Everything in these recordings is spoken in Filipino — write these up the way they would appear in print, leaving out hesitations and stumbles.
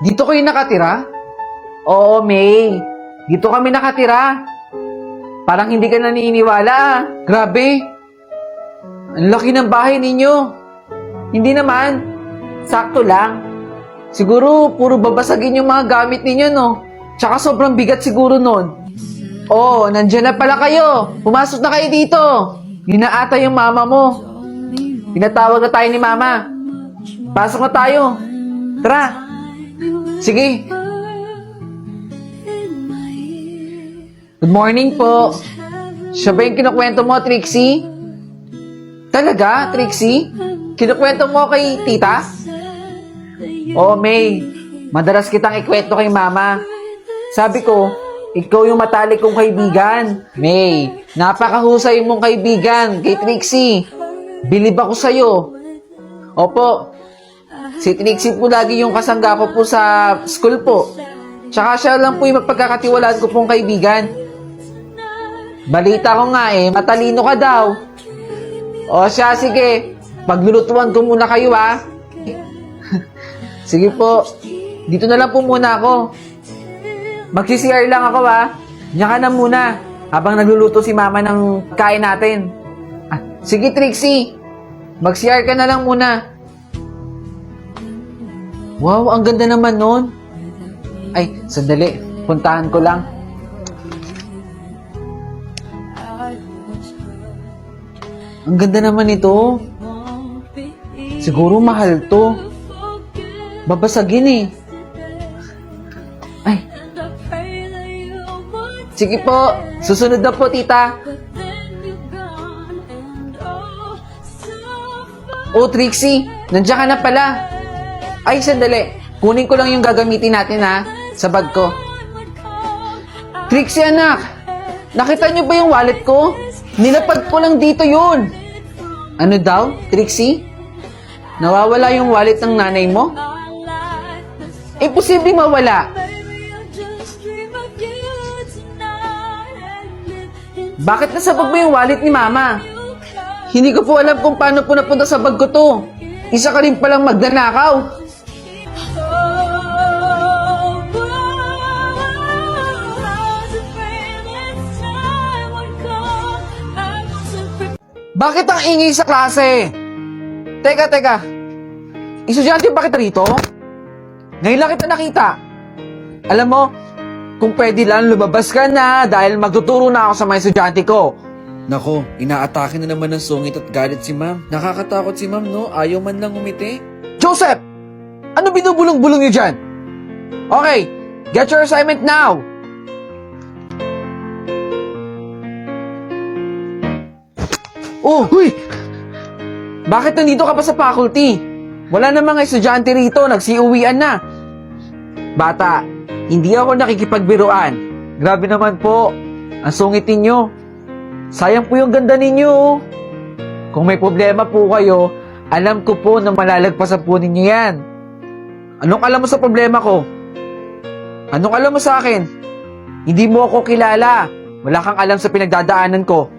Dito kayo nakatira? Oo, May. Dito kami nakatira. Parang hindi ka naniniwala ah. Grabe. Ang laki ng bahay ninyo. Hindi naman. Sakto lang. Siguro, puro babasagin yung mga gamit ninyo, no? Tsaka sobrang bigat siguro nun. Oo, nandyan na pala kayo. Pumasok na kayo dito. Yun na ata yung mama mo. Tinatawag na tayo ni mama. Pasok na tayo. Tara. Sige. Good morning po. Siya ba yung kinukwento mo, Trixie? Talaga, Trixie? Kinukwento mo kay tita? Oo, May. Madalas kitang ikwento kay mama. Sabi ko, ikaw yung matalik kong kaibigan. May, napakahusay mong kaibigan kay Trixie. Bilib ako sa'yo. Opo, si Trixie po lagi yung kasangga ko po sa school po. Tsaka siya lang po yung mapagkakatiwalaan ko pong kaibigan. Balita ko nga matalino ka daw. O siya, sige. Paglulutuan ko muna kayo ha. Sige po, dito na lang po muna ako. Magsi-CR lang ako ha. Diyan ka na muna habang nagluluto si mama ng kain natin. Ah, sige Trixie, mag-CR ka na lang muna. Wow, ang ganda naman nun. Ay, sandali. Puntahan ko lang. Ang ganda naman ito. Siguro mahal to. Babasagin Ay. Sige po. Susunod na po, tita. Oh, Trixie. Nandiyan ka na pala. Ay, sandali. Kunin ko lang yung gagamitin natin, ha? Sa bag ko. Trixie, anak. Nakita niyo ba yung wallet ko? Nilapag ko lang dito yun. Ano daw, Trixie? Nawawala yung wallet ng nanay mo? Imposible mawala. Bakit nasabag mo yung wallet ni mama? Hindi ko po alam kung paano po napunta sa bag ko to. Isa ka rin palang magnanakaw. Bakit ang ingay sa klase? Teka. Estudyante ba kita rito? Ngayon lang kita nakita. Alam mo, kung pwede lang lumabas ka na dahil magtuturo na ako sa mga estudyante ko. Nako, inaatake na naman ng sungit at galit si ma'am. Nakakatakot si ma'am, no? Ayaw man lang umiti. Joseph! Ano binubulong-bulong niyo dyan? Okay, get your assignment now! Oh, huy! Bakit nandito ka pa sa faculty? Wala namang estudyante rito, nagsiuwian na. Bata, hindi ako nakikipagbiruan. Grabe naman po, ang sungit ninyo. Sayang po yung ganda ninyo. Kung may problema po kayo, alam ko po na malalagpasan po ninyo yan. Anong alam mo sa problema ko? Anong alam mo sa akin? Hindi mo ako kilala. Wala kang alam sa pinagdadaanan ko.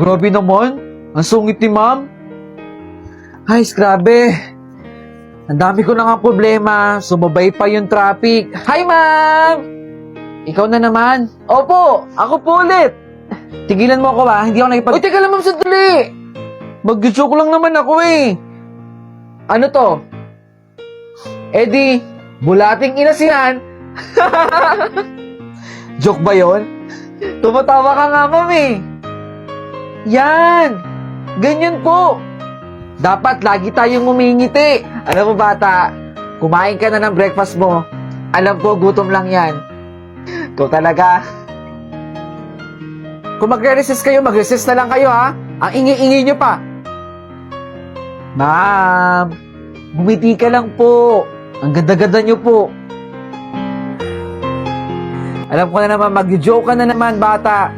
Grabe naman. Ang sungit ni ma'am. Ay, grabe. Ang dami ko na nga problema. Sumabay pa yung traffic. Hi, ma'am! Ikaw na naman. Opo, ako po ulit. Tigilan mo ako ba? Hindi ako nakipag... Uy, teka lang ma'am, sandali. Mag-joke lang naman ako Ano to? Eddie, bulating inasihan. Joke ba yon? Tumatawa ka nga, ma'am Yan! Ganyan po! Dapat lagi tayong umingiti. Alam mo bata, kumain ka na ng breakfast mo. Alam ko, gutom lang yan. Ikaw talaga. Kung magre-resist kayo, mag-resist na lang kayo ha. Ang ingi-ingi nyo pa. Ma'am, bumiti ka lang po. Ang ganda-ganda nyo po. Alam ko na naman, mag-joke ka na naman, bata.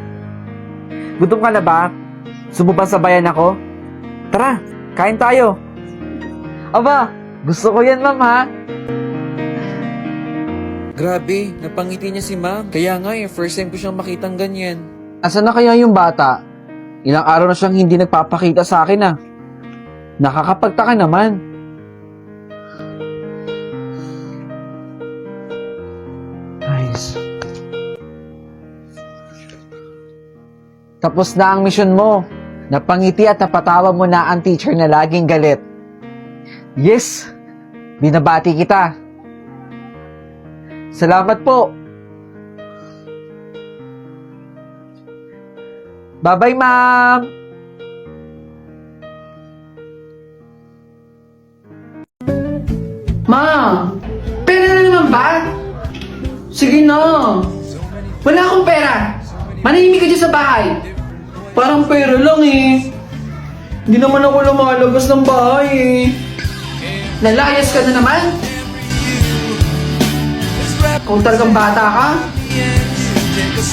Gutom ka na ba? Sumubang sa bayan ako? Tara, kain tayo. Aba, gusto ko yan, ma'am, ha? Grabe, napangiti niya si ma'am. Kaya nga first time ko siyang makitang ganyan. Asan na kaya yung bata? Ilang araw na siyang hindi nagpapakita sa akin, Nakakapagtaka naman. Tapos na ang misyon mo. Napangiti at napatawa mo na ang teacher na laging galit. Yes! Binabati kita. Salamat po. Bye-bye, ma'am! Ma! Pera na naman ba? Sige na! Wala akong pera! Manahimik ka dyan sa bahay! Parang pera lang eh. Hindi naman ako lumalabas ng bahay eh. Lalayas ka na naman? Kung talagang bata ka?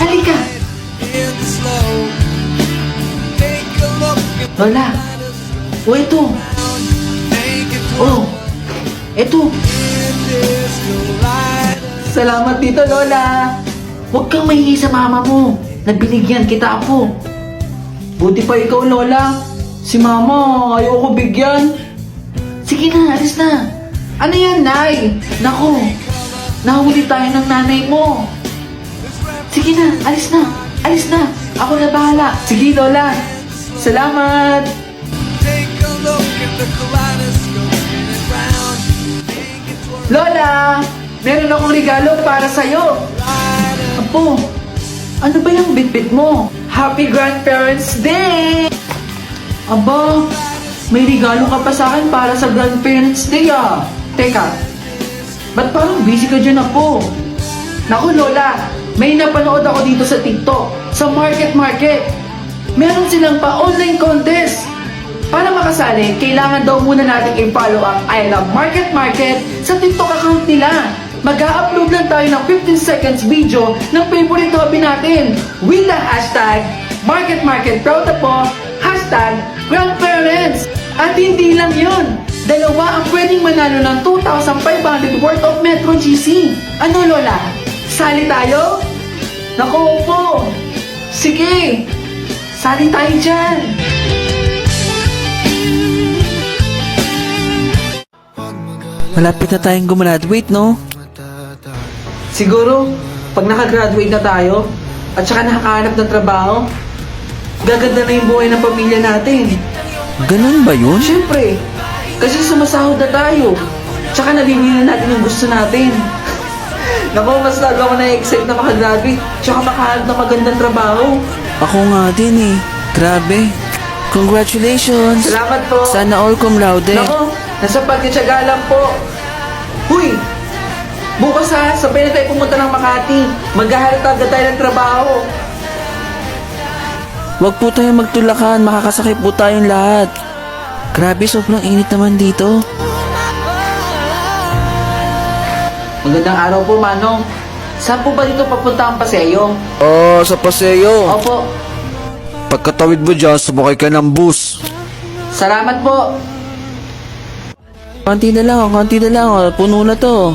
Halika! Lola! O ito! Oh! Ito! Salamat dito, Lola! Huwag kang mahihi sa mama mo. Nagbinigyan kita po. Buti pa ikaw, Lola. Si mama, ayoko bigyan. Sige na, alis na. Ano yan, Nay? Naku, nahuli tayo ng nanay mo. Sige na, alis na. Alis na. Ako na bahala. Sige, Lola. Salamat. Lola, meron akong regalo para sa'yo. Apo, ano ba yung bitbit mo? Happy Grandparents Day! Aba, may regalo ka pa sa akin para sa Grandparents Day ah. Teka, ba't parang busy ka dyan, Apo? Naku, Lola, may napanood ako dito sa TikTok, sa Market. Meron silang pa-online contest. Para makasali, kailangan daw muna natin i-follow ang I Love Market sa TikTok account nila. Mag-a-upload lang tayo ng 15 seconds video ng favorite hobby natin with the hashtag Market Proud po, hashtag Grandparents. At hindi lang yun, dalawa ang pwedeng manalo ng 2,500 worth of Metro GC. Ano, Lola? Sali tayo? Naku po! Sige! Sali tayo dyan! Malapit na tayong gumraduate, no? Siguro, pag nakagraduate na tayo, at saka nakakahanap ng trabaho, gaganda na yung buhay ng pamilya natin. Ganun ba yun? Siyempre, kasi sumasahod na tayo. Tsaka nabibili na natin yung gusto natin. Naku, mas lalo ako na-excite na makagraduate, tsaka makahanap ng magandang trabaho. Ako nga din eh. Grabe. Congratulations! Salamat po. Sana all cum laude. Naku, nasa pagkatsaga lang po. Huy! Bukas ha, sabay na tayo pumunta ng Makati. Maghahanap agad tayo ng trabaho. Huwag po tayong magtulakan, makakasakit po tayong lahat. Grabe, sobrang init naman dito. Magandang araw po, Manong. Saan po ba dito papunta ang paseo? Sa paseo. Opo. Pagkatawid mo dyan, sumakay ka ng bus. Salamat po. Konti na lang. Puno na to.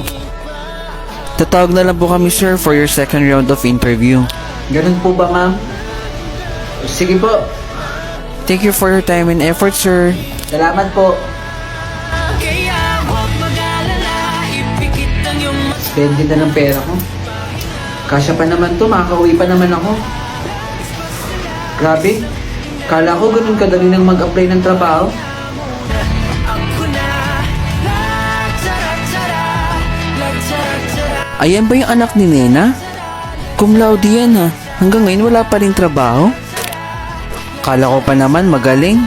Tatawag na lang po kami, sir, for your second round of interview. Ganun po ba, ma'am? Sige po. Thank you for your time and effort, sir. Salamat po. Spending na ng pera ko. Kasya pa naman to, makakauwi pa naman ako. Grabe. Kala ko ganun kadali nang mag-apply ng trabaho. Ayan ba yung anak ni Nena? Cum laude yan ha. Hanggang ngayon wala pa rin trabaho. Kala ko pa naman magaling.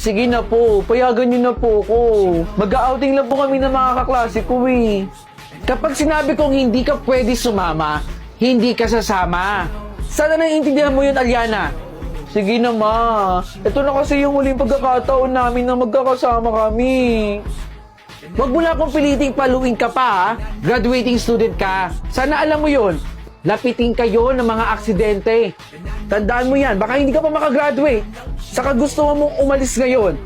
Sige na po, payagan niyo na po ako. Mag-outing lang po kami ng mga kaklase ko eh. Kapag sinabi kong hindi ka pwede sumama, hindi ka sasama. Sana naiintindihan mo yun, Aliana. Sige na ma, ito na kasi yung huling pagkakataon namin na magkakasama kami. Huwag mo na akong piliting paluin ka pa ha. Graduating student ka. Sana alam mo yun. Lapitin kayo ng mga aksidente. Tandaan mo yan, baka hindi ka pa makagraduate. Saka gusto mo mong umalis ngayon.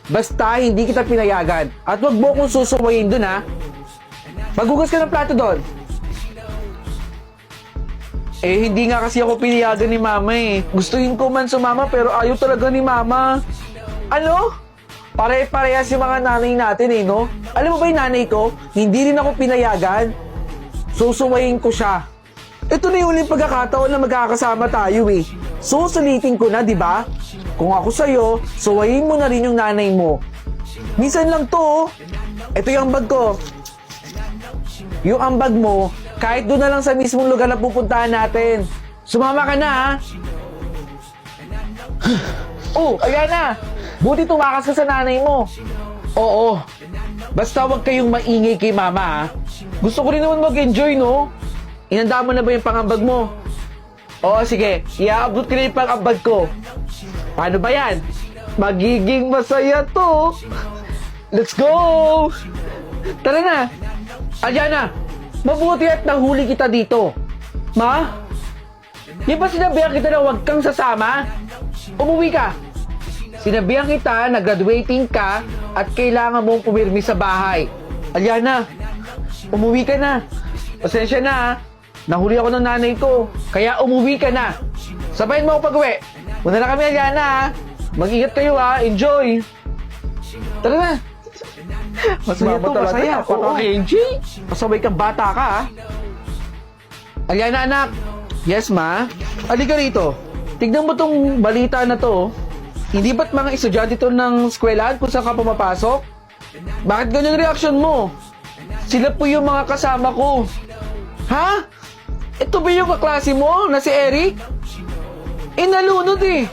Basta hindi kita pinayagan. At huwag mo akong susuwayin dun ha. Maghugas ka ng plato doon. Eh, hindi nga kasi ako pinayagan ni mama eh. Gustuin ko man sumama pero ayaw talaga ni mama. Ano? Pare-parehas yung mga nanay natin eh, no? Alam mo ba yung nanay ko? Hindi rin ako pinayagan. Susuwayin ko siya. Ito na yung uling pagkakataon na magkakasama tayo eh. Susulitin ko na, di ba? Kung ako sa'yo, suwayin mo na rin yung nanay mo. Minsan lang to, oh. Ito yung ambag ko. Yung ambag mo, kahit doon na lang sa mismong lugar na pupuntahan natin. Sumama ka na, ha? Oh, ayan na. Buti tumakas ka sa nanay mo. Oo. Basta huwag kayong maingay kay mama, ha? Gusto ko rin naman mag-enjoy, no? Inanda mo na ba yung pangambag mo? Oo, sige. I-upload ko na yung pangambag ko. Paano ba yan? Magiging masaya to. Let's go! Tara na. Aliana, mabuti at nahuli kita dito. Ma? Di ba sinabihan kita na huwag kang sasama? Umuwi ka. Sinabihan kita na graduating ka at kailangan mong pumirmi sa bahay. Aliana, umuwi ka na. Pasensya na ha. Nahuli ako ng nanay ko. Kaya umuwi ka na. Sabayin mo ako pag-uwi. Muna na kami, Aliana ha. Mag-ingat kayo ha. Enjoy. Tara na. Masaya to, masaya. Oo, Kenji. Pasaway kang bata ka, ha? Aliana, anak. Yes, ma? Halika rito. Tignan mo tong balita na to. Hindi ba't mga estudyante to ng eskwelahan kung saan ka pumapasok? Bakit ganyan reaction mo? Sila po yung mga kasama ko. Ha? Ito ba yung kaklase mo na si Eric? Nalunod eh.